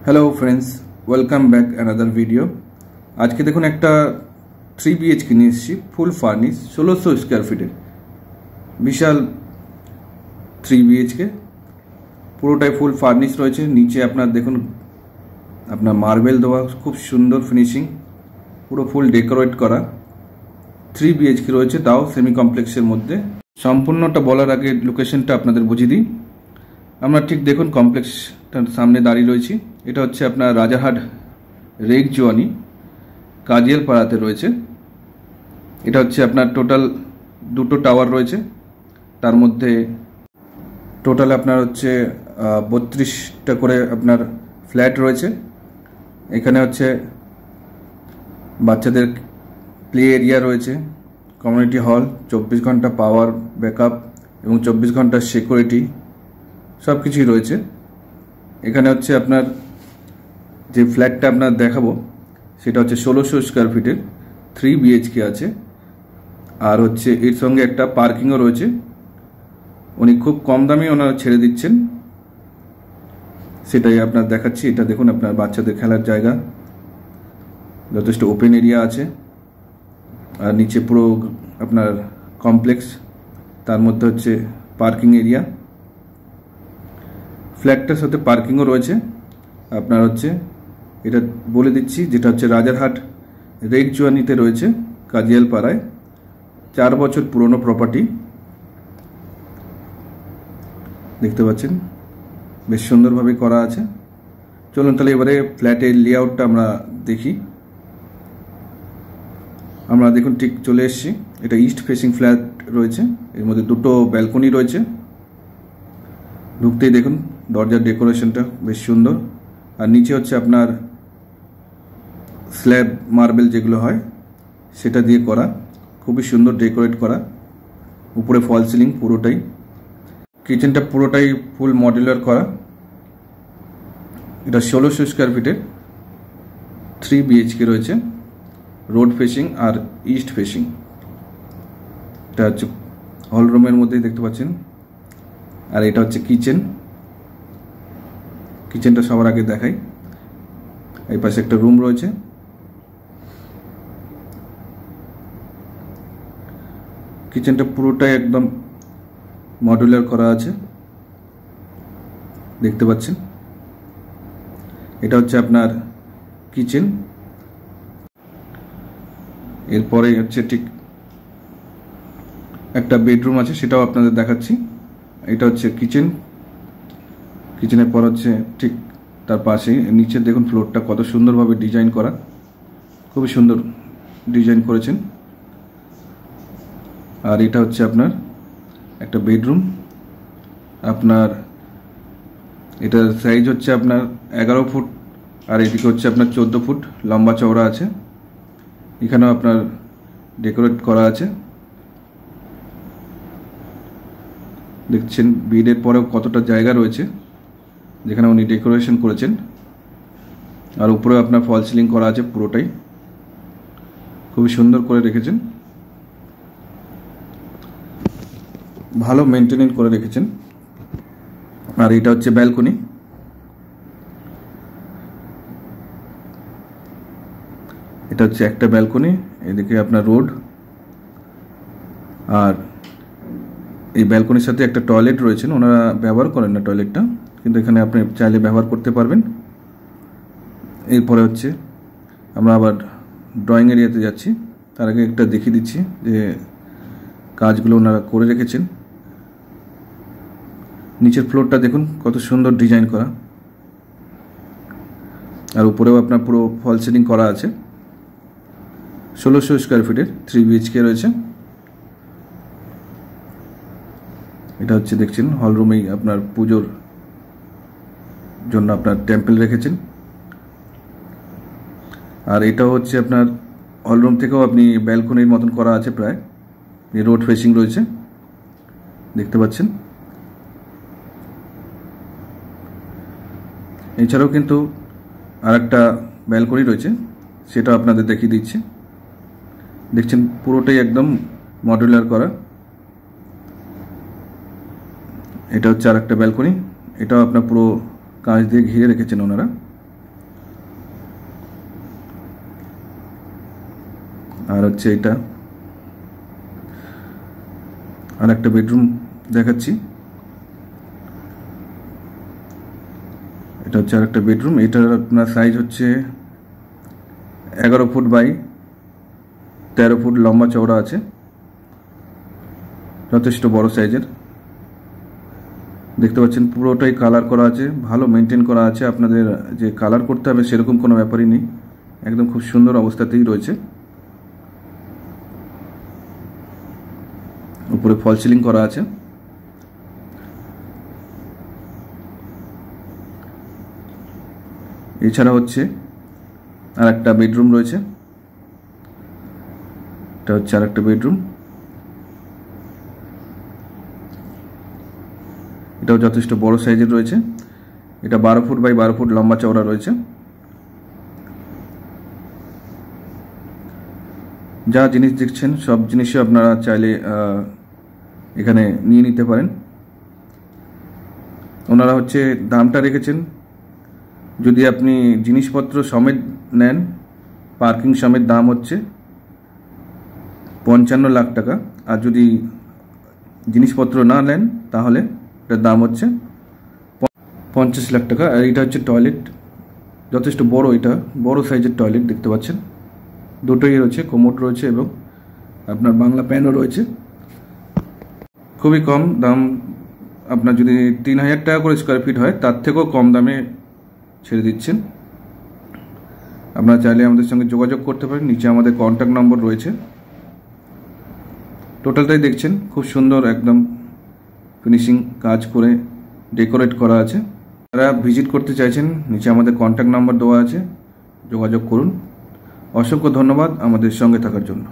Hello friends, welcome back another video. आज के देखুন একটা 3 BHK নিয়ে এসেছি, ফুল ফার্নিশ 1600 স্কয়ার ফিটের বিশাল 3 BHK, পুরোটাই ফুল ফার্নিশ রয়েছে। নিচে আপনার দেখুন আপনার মার্বেল দেওয়া, খুব সুন্দর ফিনিশিং, পুরো ফুল ডেকোরেট করা 3 BHK রয়েছে, তাও সেমি কমপ্লেক্সের মধ্যে। সম্পূর্ণটা বলার আগে লোকেশনটা আপনাদের বুঝিয়ে দিই। আমরা ঠিক দেখুন কমপ্লেক্সটার সামনে দাঁড়িয়ে রয়েছি। এটা হচ্ছে আপনার রাজারহাট রেগজোয়ানি কাজিয়াল পাড়াতে রয়েছে। এটা হচ্ছে আপনার টোটাল দুটো টাওয়ার রয়েছে, তার মধ্যে টোটাল আপনার হচ্ছে 32টা করে আপনার ফ্ল্যাট রয়েছে। এখানে হচ্ছে বাচ্চাদের প্লে এরিয়া রয়েছে, কমিউনিটি হল, 24 ঘন্টা পাওয়ার ব্যাকআপ এবং 24 ঘন্টা সিকিউরিটি সব কিছুই রয়েছে। এখানে হচ্ছে আপনার যে ফ্ল্যাটটা আপনার দেখাবো সেটা হচ্ছে 1600 স্কয়ার ফিটের 3 BHK আছে। আর হচ্ছে এর সঙ্গে একটা পার্কিংও রয়েছে, উনি খুব কম দামে ওনারা ছেড়ে দিচ্ছেন, সেটাই আপনার দেখাচ্ছি। এটা দেখুন আপনার বাচ্চাদের খেলার জায়গা, যথেষ্ট ওপেন এরিয়া আছে। আর নিচে পুরো আপনার কমপ্লেক্স, তার মধ্যে হচ্ছে পার্কিং এরিয়া। ফ্ল্যাটটার সাথে পার্কিংও রয়েছে। আপনার হচ্ছে এটা বলে দিচ্ছি, যেটা হচ্ছে রাজারহাট রেগজোয়ানিতে রয়েছে কাজিয়াল পাড়ায়, 4 বছর পুরনো প্রপার্টি। দেখতে পাচ্ছেন বেশ সুন্দরভাবে করা আছে। চলুন তাহলে এবারে ফ্ল্যাটের লেআউটটা আমরা দেখি। আমরা দেখুন ঠিক চলে এসেছি। এটা ইস্ট ফেসিং ফ্ল্যাট রয়েছে, এর মধ্যে দুটো ব্যালকনি রয়েছে। ঢুকতেই দেখুন দরজার ডেকোরেশনটা বেশ সুন্দর। আর নিচে হচ্ছে আপনার স্ল্যাব মার্বেল যেগুলো হয় সেটা দিয়ে করা, খুবই সুন্দর ডেকোরেট করা। উপরে ফল সিলিং পুরোটাই। কিচেনটা পুরোটাই ফুল মডুলার করা। এটা 1600 স্কয়ার ফিটের 3 BHK রয়েছে, রোড ফেসিং আর ইস্ট ফেসিং। এটা হচ্ছে হল রুমের মধ্যেই দেখতে পাচ্ছেন। আর এটা হচ্ছে কিচেন। কিচেনটা সবার আগে দেখাই। এই পাশে একটা রুম রয়েছে। কিচেনটা পুরোটাই একদম মডুলার করা আছে, দেখতে পাচ্ছেন। এটা হচ্ছে আপনার কিচেন। এরপরে হচ্ছে ঠিক একটা বেডরুম আছে, সেটাও আপনাদের দেখাচ্ছি। এটা হচ্ছে কিচেন। কিচেনের পর হচ্ছে ঠিক তার পাশে নিচে দেখুন ফ্লোরটা কত সুন্দরভাবে ডিজাইন করা, খুবই সুন্দর ডিজাইন করেছেন। আর এটা হচ্ছে আপনার একটা বেডরুম। আপনার এটার সাইজ হচ্ছে আপনার 11 ফুট, আর এদিকে হচ্ছে আপনার 14 ফুট লম্বা চওড়া আছে। এখানেও আপনার ডেকোরেট করা আছে। দেখছেন বেডের পরেও কতটা জায়গা রয়েছে যেখানে উনি ডেকোরেশন করেছেন। আর উপরেও আপনার ফল সিলিং করা আছে, পুরোটাই খুবই সুন্দর করে রেখেছেন, ভালো মেনটেনেন্স করে রেখেছেন। আর এটা হচ্ছে ব্যালকনি। এটা হচ্ছে একটা ব্যালকনি, এদিকে আপনার রোড। আর এই ব্যালকনির সাথে একটা টয়লেট রয়েছে, ওনারা ব্যবহার করেন না টয়লেটটা, কিন্তু এখানে আপনি চাইলে ব্যবহার করতে পারবেন। এরপরে হচ্ছে আমরা আবার ড্রয়িং এরিয়াতে যাচ্ছি। তার আগে একটা দেখিয়ে দিচ্ছি যে কাজগুলো ওনারা করে রেখেছেন। নিচের ফ্লোরটা দেখুন কত সুন্দর ডিজাইন করা। আর উপরেও আপনার পুরো ফল সিলিং করা আছে। 1600 স্কয়ার ফিটের 3 BHK রয়েছে। এটা হচ্ছে দেখছেন হল রুমেই আপনার পুজোর জন্য আপনার টেম্পল রেখেছেন। আর এটাও হচ্ছে আপনার হল রুম থেকেও আপনি ব্যালকনির মতন করা আছে, প্রায় রোড ফেসিং রয়েছে, দেখতে পাচ্ছেন। এছাড়াও কিন্তু আর একটা ব্যালকনি রয়েছে, সেটা আপনাদের দেখিয়ে দিচ্ছি। দেখছেন পুরোটাই একদম মডুলার করা। এটা হচ্ছে আর একটা ব্যালকনি, এটাও আপনার পুরো কাঁচ দিয়ে ঘিরে রেখেছেন ওনারা। আর হচ্ছে এটা আর একটা বেডরুম দেখাচ্ছি। এটা হচ্ছে আর একটা বেডরুম। এটার আপনার সাইজ হচ্ছে 11 ফুট বাই 13 ফুট লম্বা চওড়া আছে, যথেষ্ট বড় সাইজের। দেখতে পাচ্ছেন পুরোটাই কালার করা আছে, ভালো মেনটেন করা আছে। আপনাদের যে কালার করতে হবে সেরকম কোনো ব্যাপারই নেই, একদম খুব সুন্দর অবস্থাতেই রয়েছে। উপরে ফল সিলিং করা আছে। এছাড়া হচ্ছে আর একটা বেডরুম রয়েছে। এটা হচ্ছে আর একটা বেডরুম। এটাও যথেষ্ট বড় সাইজের রয়েছে। এটা 12 ফুট বাই 12 ফুট লম্বা চওড়া রয়েছে। যা জিনিস দেখছেন সব জিনিসই আপনারা চাইলে এখানে নিয়ে নিতে পারেন। ওনারা হচ্ছে দামটা রেখেছেন, যদি আপনি জিনিসপত্র সমেত নেন পার্কিং সমেত দাম হচ্ছে 55 লাখ টাকা, আর যদি জিনিসপত্র না নেন তাহলে এটার দাম হচ্ছে 50 লাখ টাকা। আর এটা হচ্ছে টয়লেট, যথেষ্ট বড়, এটা বড় সাইজের টয়লেট দেখতে পাচ্ছেন। দুটোই রয়েছে, কোমোড রয়েছে এবং আপনার বাংলা প্যানও রয়েছে। খুবই কম দাম, আপনার যদি 3000 টাকা করে স্কোয়ার ফিট হয় তার থেকেও কম দামে ছেড়ে দিচ্ছেন। আপনারা চাইলে আমাদের সঙ্গে যোগাযোগ করতে পারেন, নিচে আমাদের কন্ট্যাক্ট নম্বর রয়েছে। টোটালটাই দেখছেন খুব সুন্দর, একদম ফিনিশিং কাজ করে ডেকোরেট করা আছে। যারা ভিজিট করতে চাইছেন নিচে আমাদের কন্ট্যাক্ট নাম্বার দেওয়া আছে, যোগাযোগ করুন। অসংখ্য ধন্যবাদ আমাদের সঙ্গে থাকার জন্য।